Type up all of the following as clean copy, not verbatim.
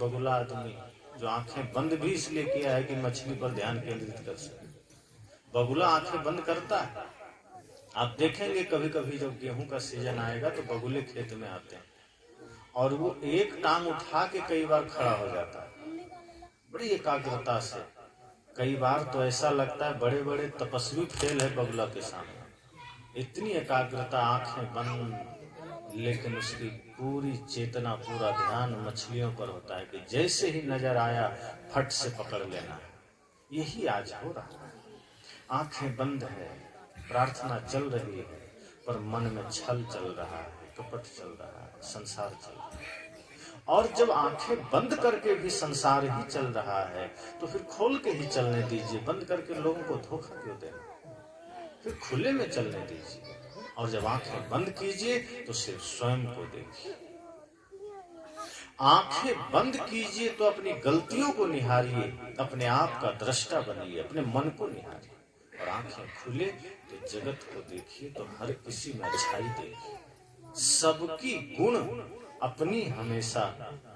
बगुला आदमी जो आंखें बंद भी इसलिए किया है कि मछली पर ध्यान केंद्रित कर सके। बगुला आंखें बंद करता है। आप देखेंगे कभी कभी जब गेहूं का सीजन आएगा तो बगुले खेत में आते हैं और वो एक टांग उठा के कई बार खड़ा हो जाता है बड़ी एकाग्रता से। कई बार तो ऐसा लगता है बड़े बड़े तपस्वी फेल है बगुला के सामने, इतनी एकाग्रता, आंखें बंद, लेकिन उसकी पूरी चेतना, पूरा ध्यान मछलियों पर होता है कि जैसे ही नजर आया फट से पकड़ लेना है। यही आज हो रहा है। आंखें बंद है, प्रार्थना चल रही है, पर मन में छल चल रहा है, कपट चल रहा है, संसार चल रहा है। और जब आंखें बंद करके भी संसार ही चल रहा है तो फिर खोल के ही चलने दीजिए। बंद करके लोगों को धोखा क्यों देना, फिर खुले में चलने दीजिए। और जब आंखें बंद कीजिए तो सिर्फ स्वयं को देखिए। आंखें बंद कीजिए तो अपनी गलतियों को निहारिए, अपने आप का दृष्टा बनिए, अपने मन को निहारिए। और आंखें खुले तो जगत को देखिए, तो हर किसी में अच्छाई देखिए, सबकी गुण अपनी हमेशा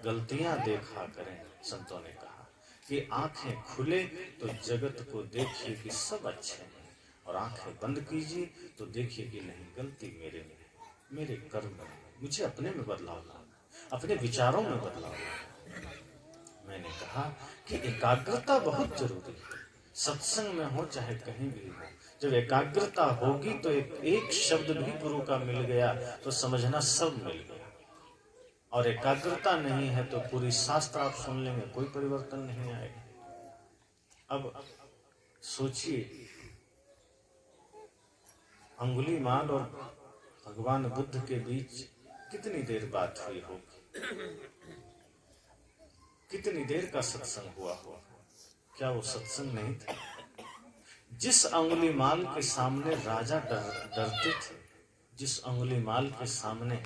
गलतियां देखा करें। संतों ने कहा कि आंखें खुले तो जगत को देखिए कि सब अच्छे हैं, और आंखें बंद कीजिए तो देखिए कि नहीं, गलती मेरे में है, मेरे कर्म में, मुझे अपने में बदलाव लाना, अपने विचारों में बदलाव लाना। मैंने कहा कि एकाग्रता बहुत जरूरी है, सत्संग में हो चाहे कहीं भी हो। जब एकाग्रता होगी तो एक शब्द भी गुरु का मिल गया तो समझना सब मिल गया। और एकाग्रता नहीं है तो पूरी शास्त्र आप सुन लेंगे, कोई परिवर्तन नहीं आएगा। अब सोचिए, अंगुलीमाल और भगवान बुद्ध के बीच कितनी देर बात हुई होगी, कितनी देर का सत्संग हुआ होगा। क्या वो सत्संग नहीं था? जिस अंगुलीमाल के सामने राजा डरते थे, जिस अंगुलीमाल के सामने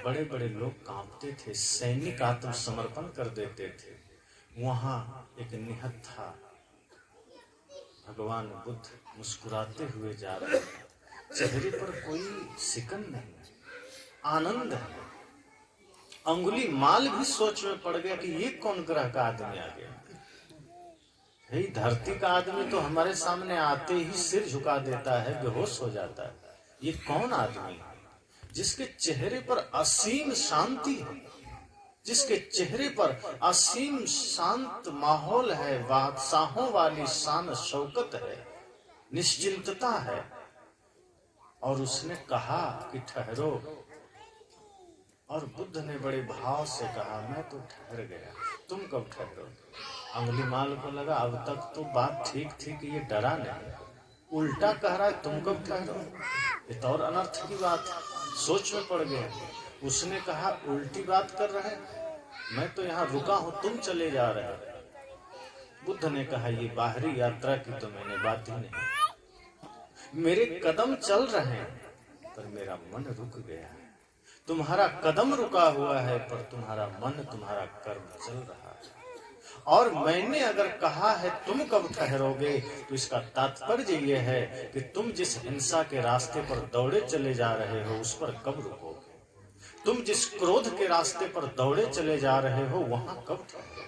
बड़े बड़े लोग कांपते थे, सैनिक आत्मसमर्पण कर देते थे, वहां एक निहत्था था। भगवान बुद्ध मुस्कुराते हुए जा रहे हैं, चेहरे पर कोई सिकन नहीं, आनंद है। अंगुलीमाल भी सोच में पड़ गया कि ये कौन ग्रह का आदमी आ गया। भाई, धरती का आदमी तो हमारे सामने आते ही सिर झुका देता है, बेहोश हो जाता है। ये कौन आदमी है जिसके चेहरे पर असीम शांति है, जिसके चेहरे पर असीम शांत माहौल है, बादशाहों वाली शान शौकत है, निश्चिंतता है। और उसने कहा कि ठहरो, और बुद्ध ने बड़े भाव से कहा, मैं तो ठहर गया, तुम कब ठहरोगे? अंगुलीमाल को लगा अब तक तो बात ठीक थी कि ये डरा नहीं, उल्टा कह रहा है तुम कब ठहरो। ये तो और अनर्थ की बात है। सोच में पड़ गया। उसने कहा उल्टी बात कर रहे, मैं तो यहाँ रुका हूं, तुम चले जा रहे। बुद्ध ने कहा ये बाहरी यात्रा की तो मैंने बात ही नहीं, मेरे कदम चल रहे हैं पर मेरा मन रुक गया है। तुम्हारा कदम रुका हुआ है पर तुम्हारा मन, तुम्हारा कर्म चल रहा है। और मैंने अगर कहा है तुम कब ठहरोगे तो इसका तात्पर्य यह है कि तुम जिस हिंसा के रास्ते पर दौड़े चले जा रहे हो उस पर कब रुकोगे, तुम जिस क्रोध के रास्ते पर दौड़े चले जा रहे हो वहां कब ठहरोगे,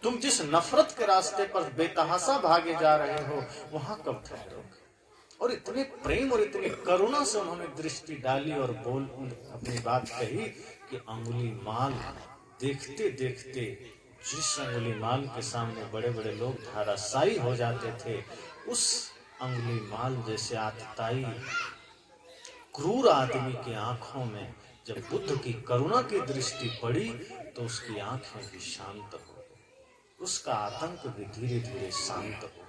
तुम जिस नफरत के रास्ते पर बेतहाशा भागे जा रहे हो वहां कब ठहरोगे। और इतने प्रेम और इतनी करुणा से उन्होंने दृष्टि डाली और अपनी बात कही कि अंगुलीमाल देखते देखते, जिस अंगुलीमाल के सामने बड़े बड़े लोग धाराशायी हो जाते थे, उस अंगुलीमाल जैसे आतताई क्रूर आदमी की आंखों में जब बुद्ध की करुणा की दृष्टि पड़ी तो उसकी आंखें भी शांत हो गई, उसका आतंक भी धीरे धीरे शांत हो गया,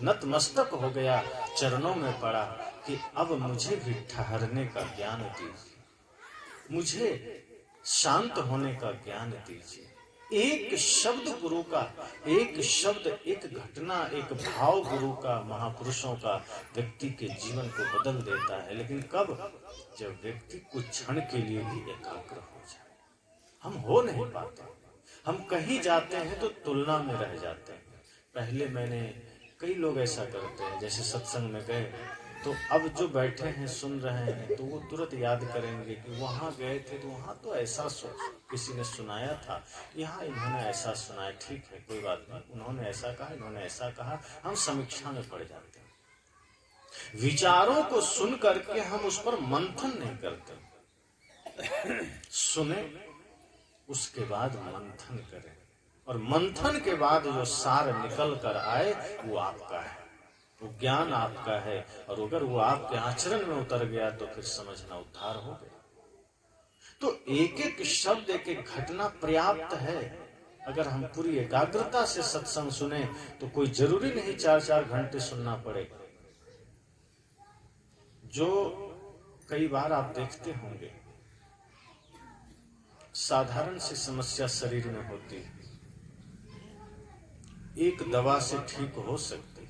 नतमस्तक हो गया, चरणों में पड़ा कि अब मुझे भी ठहरने का ज्ञान दीजिए, मुझे शांत होने का ज्ञान दीजिए। एक शब्द गुरु का, एक शब्द, एक घटना, एक भाव गुरु का, महापुरुषों का व्यक्ति के जीवन को बदल देता है। लेकिन कब? जब व्यक्ति कुछ क्षण के लिए भी एकाग्र हो जाए। हम हो नहीं पाते, हम कहीं जाते हैं तो तुलना में रह जाते हैं। पहले कई लोग ऐसा करते हैं, जैसे सत्संग में गए तो अब जो बैठे हैं सुन रहे हैं तो वो तुरंत याद करेंगे कि वहां गए थे तो वहां तो ऐसा किसी ने सुनाया था, यहाँ इन्होंने ऐसा सुनाया, ठीक है कोई बात नहीं, उन्होंने ऐसा कहा, इन्होंने ऐसा कहा, हम समीक्षा में पड़ जाते हैं। विचारों को सुन करके हम उस पर मंथन नहीं करते, सुने उसके बाद मंथन करें, और मंथन के बाद जो सार निकल कर आए वो आपका है, वो ज्ञान आपका है, और अगर वो आपके आचरण में उतर गया तो फिर समझना उद्धार हो गया। तो एक एक शब्द, एक एक घटना पर्याप्त है। अगर हम पूरी एकाग्रता से सत्संग सुने तो कोई जरूरी नहीं 4-4 घंटे सुनना पड़े। जो कई बार आप देखते होंगे साधारण सी समस्या शरीर में होती है, एक दवा से ठीक हो सकती,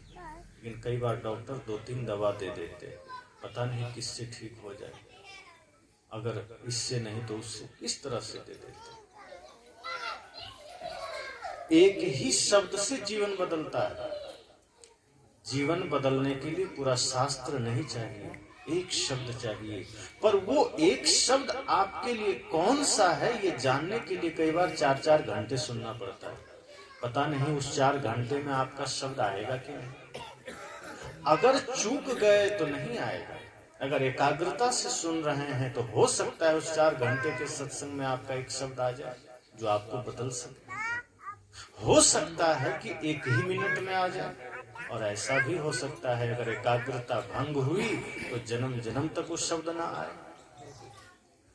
लेकिन कई बार डॉक्टर 2-3 दवा दे देते, पता नहीं किससे ठीक हो जाए, अगर इससे नहीं तो उससे, इस तरह से दे देते। एक ही शब्द से जीवन बदलता है। जीवन बदलने के लिए पूरा शास्त्र नहीं चाहिए, एक शब्द चाहिए, पर वो एक शब्द आपके लिए कौन सा है ये जानने के लिए कई बार 4-4 घंटे सुनना पड़ता है। पता नहीं उस 4 घंटे में आपका शब्द आएगा कि नहीं। अगर चूक गए तो नहीं आएगा, अगर एकाग्रता से सुन रहे हैं तो हो सकता है उस 4 घंटे के सत्संग में आपका एक शब्द आ जाए जो आपको बदल सके। हो सकता है कि 1 ही मिनट में आ जाए, और ऐसा भी हो सकता है अगर एकाग्रता भंग हुई तो जन्म जन्म तक वो शब्द ना आए।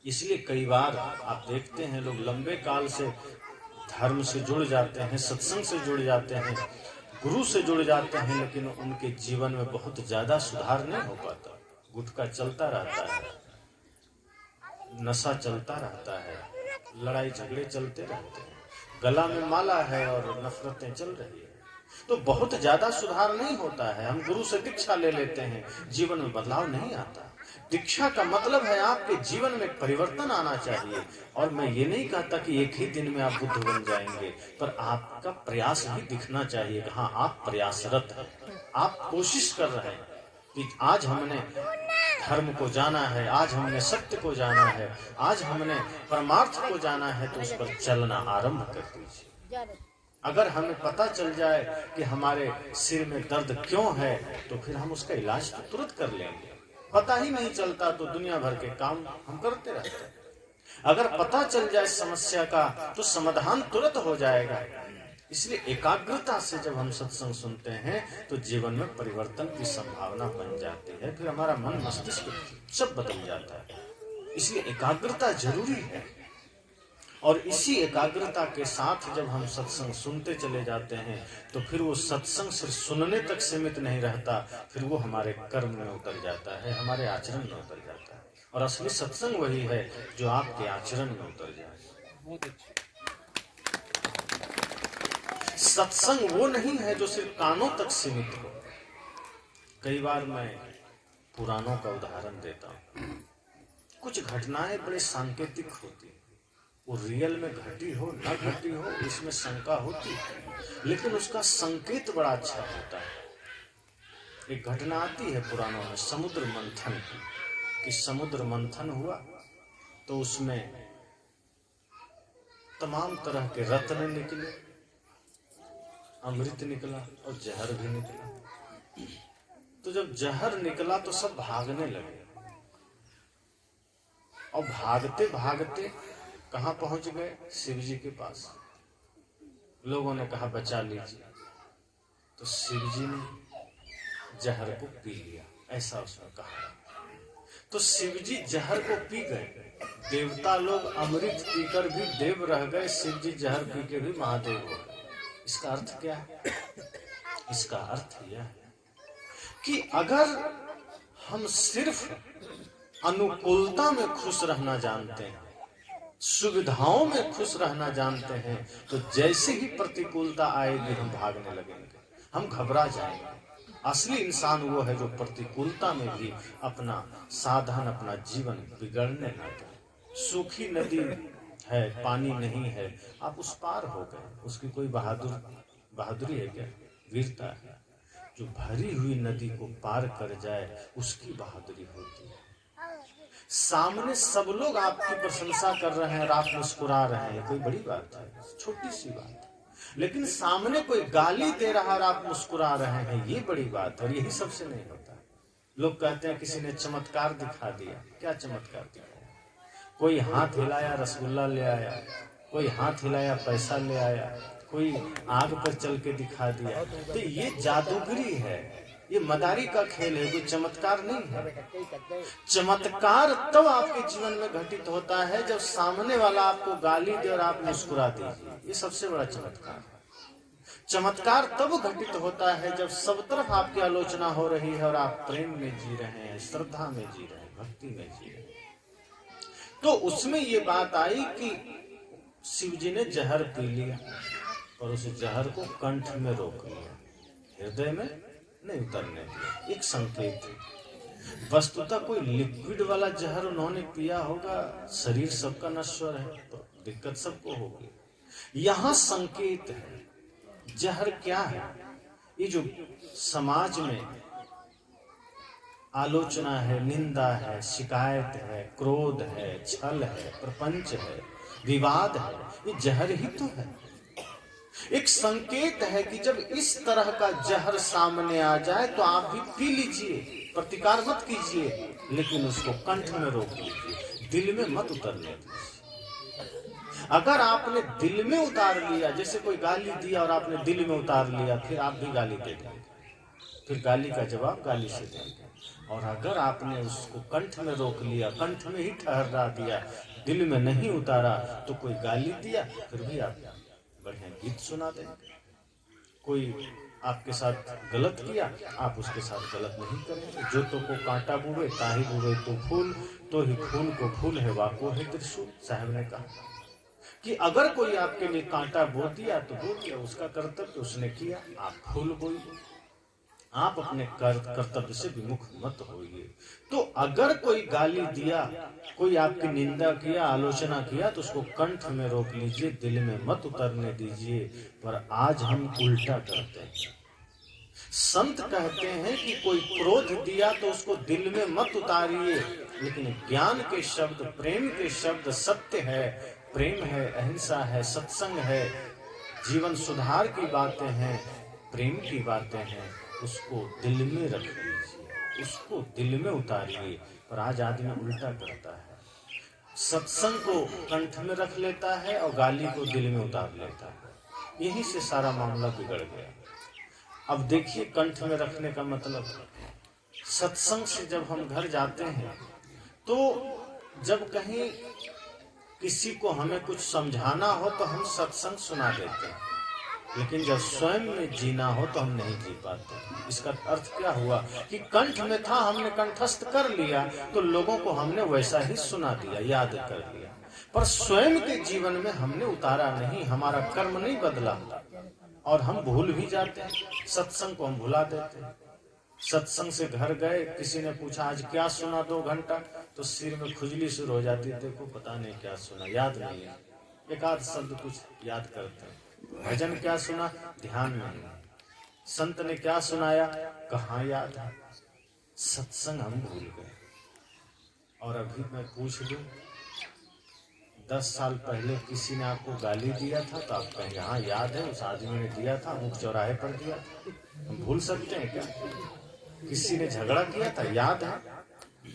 इसलिए कई बार आप देखते हैं लोग लंबे काल से धर्म से जुड़ जाते हैं, सत्संग से जुड़ जाते हैं, गुरु से जुड़ जाते हैं, लेकिन उनके जीवन में बहुत ज्यादा सुधार नहीं हो पाता। गुटखा चलता रहता है, नशा चलता रहता है, लड़ाई झगड़े चलते रहते हैं, गला में माला है और नफरतें चल रही है, तो बहुत ज्यादा सुधार नहीं होता है। हम गुरु से दीक्षा ले लेते हैं, जीवन में बदलाव नहीं आता। दीक्षा का मतलब है आपके जीवन में परिवर्तन आना चाहिए, और मैं ये नहीं कहता कि एक ही दिन में आप बुद्ध बन जाएंगे, पर आपका प्रयास भी दिखना चाहिए कि हाँ आप प्रयासरत हैं, आप कोशिश कर रहे हैं कि आज हमने धर्म को जाना है, आज हमने सत्य को जाना है, आज हमने परमार्थ को जाना है, तो उस पर चलना आरंभ कर दीजिए। अगर हमें पता चल जाए कि हमारे सिर में दर्द क्यों है तो फिर हम उसका इलाज तो तुरंत कर लेंगे। पता ही नहीं चलता तो दुनिया भर के काम हम करते रहते हैं। अगर पता चल जाए समस्या का तो समाधान तुरंत हो जाएगा। इसलिए एकाग्रता से जब हम सत्संग सुनते हैं तो जीवन में परिवर्तन की संभावना बन जाती है, फिर हमारा मन मस्तिष्क सब बदल जाता है। इसलिए एकाग्रता जरूरी है, और इसी एकाग्रता के साथ जब हम सत्संग सुनते चले जाते हैं तो फिर वो सत्संग सिर्फ सुनने तक सीमित नहीं रहता, फिर वो हमारे कर्म में उतर जाता है, हमारे आचरण में उतर जाता है। और असली सत्संग वही है जो आपके आचरण में उतर जाए। सत्संग वो नहीं है जो सिर्फ कानों तक सीमित हो। कई बार मैं पुराणों का उदाहरण देता हूँ। कुछ घटनाएं बड़े सांकेतिक होती, वो रियल में घटी हो न घटी हो इसमें शंका होती, लेकिन उसका संकेत बड़ा अच्छा होता है। एक घटना आती है पुराणों में समुद्र मंथन की, कि समुद्र मंथन हुआ तो उसमें तमाम तरह के रत्न निकले, अमृत निकला और जहर भी निकला। तो जब जहर निकला तो सब भागने लगे, और भागते भागते कहाँ पहुंच गए? शिव जी के पास। लोगों ने कहा बचा लीजिए, तो शिव जी ने जहर को पी लिया, ऐसा उसने कहा। तो शिव जी जहर को पी गए। देवता लोग अमृत पीकर भी देव रह गए, शिव जी जहर पी के भी महादेव हो गए। इसका अर्थ क्या है? इसका अर्थ यह है कि अगर हम सिर्फ अनुकूलता में खुश रहना जानते हैं, सुविधाओं में खुश रहना जानते हैं, तो जैसे ही प्रतिकूलता आएगी हम भागने लगेंगे, हम घबरा जाएंगे। असली इंसान वो है जो प्रतिकूलता में भी अपना साधन, अपना जीवन बिगड़ने न दे। सूखी नदी है, पानी नहीं है, आप उस पार हो गए, उसकी कोई बहादुरी है क्या? वीरता है। जो भरी हुई नदी को पार कर जाए उसकी बहादुरी होती है। सामने सब लोग आपकी प्रशंसा कर रहे हैं और आप मुस्कुरा रहे हैं, कोई बड़ी बात है, छोटी सी बात है। लेकिन सामने कोई गाली दे रहा और आप मुस्कुरा रहे हैं, ये बड़ी बात है। और यही सबसे नहीं होता। लोग कहते हैं किसी ने चमत्कार दिखा दिया। क्या चमत्कार दिखाया? कोई हाथ हिलाया रसगुल्ला ले आया, कोई हाथ हिलाया पैसा ले आया, कोई आग पर चल के दिखा दिया। तो ये जादूगरी है, ये मदारी का खेल है, कोई चमत्कार नहीं है। चमत्कार तब आपके जीवन में घटित होता है जब सामने वाला आपको गाली दे और आप मुस्कुरा दीजिए, ये सबसे बड़ा चमत्कार है। चमत्कार तब घटित होता है जब सब तरफ आपकी आलोचना हो रही है और आप प्रेम में जी रहे हैं, श्रद्धा में जी रहे हैं, भक्ति में जी रहे हैं। तो उसमें ये बात आई कि शिव जी ने जहर पी लिया और उस जहर को कंठ में रोक लिया, हृदय में नहीं उतरने दिया। एक संकेत है। वस्तुतः कोई लिक्विड वाला जहर उन्होंने पिया होगा, शरीर सबका नश्वर है तो दिक्कत सबको होगी। यहाँ संकेत है। जहर क्या है? ये जो समाज में आलोचना है, निंदा है, शिकायत है, क्रोध है, छल है, प्रपंच है, विवाद है, ये जहर ही तो है। एक संकेत है कि जब इस तरह का जहर सामने आ जाए तो आप भी पी लीजिए, प्रतिकार मत कीजिए, लेकिन उसको कंठ में रोक लीजिए, दिल में मत उतरने दीजिए। अगर आपने दिल में उतार लिया, जैसे कोई गाली दिया और आपने दिल में उतार लिया, फिर आप भी गाली दे देंगे, फिर गाली का जवाब गाली से देंगे। और अगर आपने उसको कंठ में रोक लिया, कंठ में ही ठहरा दिया, दिल में नहीं उतारा, तो कोई गाली दिया फिर भी आप बढ़िया गीत सुना देंगे। कोई आपके साथ गलत किया, आप उसके साथ गलत नहीं करेंगे। जो तो को कांटा बुवे ताही बुवे तो फूल, तो ही खून को फूल है वाको है त्रिशूल। साहब ने कहा कि अगर कोई आपके लिए कांटा बो दिया तो बो दिया, उसका कर्तव्य उसने किया, आप फूल बोइए, आप अपने कर्तव्य से विमुख मत होइए। तो अगर कोई गाली दिया, कोई आपकी निंदा किया, आलोचना किया, तो उसको कंठ में रोक लीजिए, दिल में मत उतरने दीजिए। पर आज हम उल्टा करते हैं। संत कहते हैं कि कोई क्रोध दिया तो उसको दिल में मत उतारिए, लेकिन ज्ञान के शब्द, प्रेम के शब्द, सत्य है, प्रेम है, अहिंसा है, सत्संग है, जीवन सुधार की बातें हैं, प्रेम की बातें हैं, उसको दिल में रख लीजिए, उसको दिल में उतारिए। पर आज आदमी उल्टा करता है, सत्संग को कंठ में रख लेता है और गाली को दिल में उतार लेता है। यहीं से सारा मामला बिगड़ गया। अब देखिए, कंठ में रखने का मतलब, सत्संग से जब हम घर जाते हैं तो जब कहीं किसी को हमें कुछ समझाना हो तो हम सत्संग सुना देते हैं, लेकिन जब स्वयं में जीना हो तो हम नहीं जी पाते। इसका अर्थ क्या हुआ कि कंठ में था, हमने कंठस्थ कर लिया, तो लोगों को हमने वैसा ही सुना दिया, याद कर लिया, पर स्वयं के जीवन में हमने उतारा नहीं, हमारा कर्म नहीं बदला और हम भूल भी जाते हैं। सत्संग को हम भुला देते हैं। सत्संग से घर गए, किसी ने पूछा आज क्या सुना 2 घंटा, तो सिर में खुजली शुरू हो जाती, देखो पता नहीं क्या सुना, याद नहीं है, एक आध शब्द कुछ याद करते हैं। भजन क्या सुना, ध्यान नहीं, संत ने क्या सुनाया, कहाँ याद है। सत्संग हम भूल गए। और अभी मैं पूछ दूं, 10 साल पहले किसी ने आपको गाली दिया था तो आप कहेंगे हाँ याद है, उस आदमी ने दिया था, मुख चौराहे पर दिया था। हम भूल सकते हैं क्या? किसी ने झगड़ा किया था, याद है।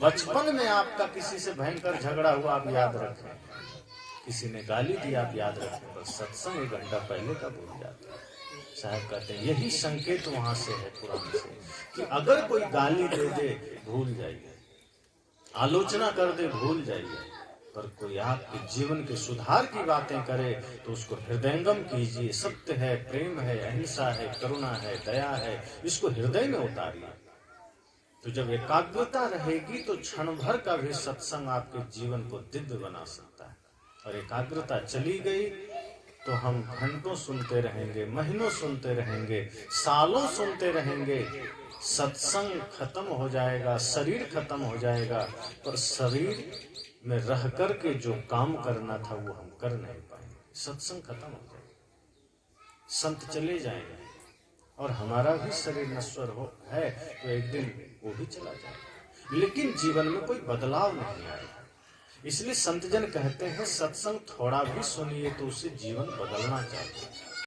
बचपन में आपका किसी से भयंकर झगड़ा हुआ, आप याद रखें। किसी ने गाली दी, आप याद रखें, पर सत्संग 1 घंटा पहले का भूल जाता है। साहब कहते हैं यही संकेत वहां से है, पुराण से, कि अगर कोई गाली दे दे भूल जाइए, आलोचना कर दे भूल जाइए, पर कोई आपके जीवन के सुधार की बातें करे तो उसको हृदयंगम कीजिए। सत्य है, प्रेम है, अहिंसा है, करुणा है, दया है, इसको हृदय में उतारिए। तो जब एकाग्रता रहेगी तो क्षण भर का भी सत्संग आपके जीवन को दिव्य बना सकता है। और एकाग्रता चली गई तो हम घंटों सुनते रहेंगे, महीनों सुनते रहेंगे, सालों सुनते रहेंगे, सत्संग खत्म हो जाएगा, शरीर खत्म हो जाएगा, पर शरीर में रह कर के जो काम करना था वो हम कर नहीं पाएंगे। सत्संग खत्म हो जाएगा, संत चले जाएंगे, और हमारा भी शरीर नश्वर है तो एक दिन वो भी चला जाएगा, लेकिन जीवन में कोई बदलाव नहीं आएगा। इसलिए संत जन कहते हैं सत्संग थोड़ा भी सुनिए तो उससे जीवन बदलना चाहिए।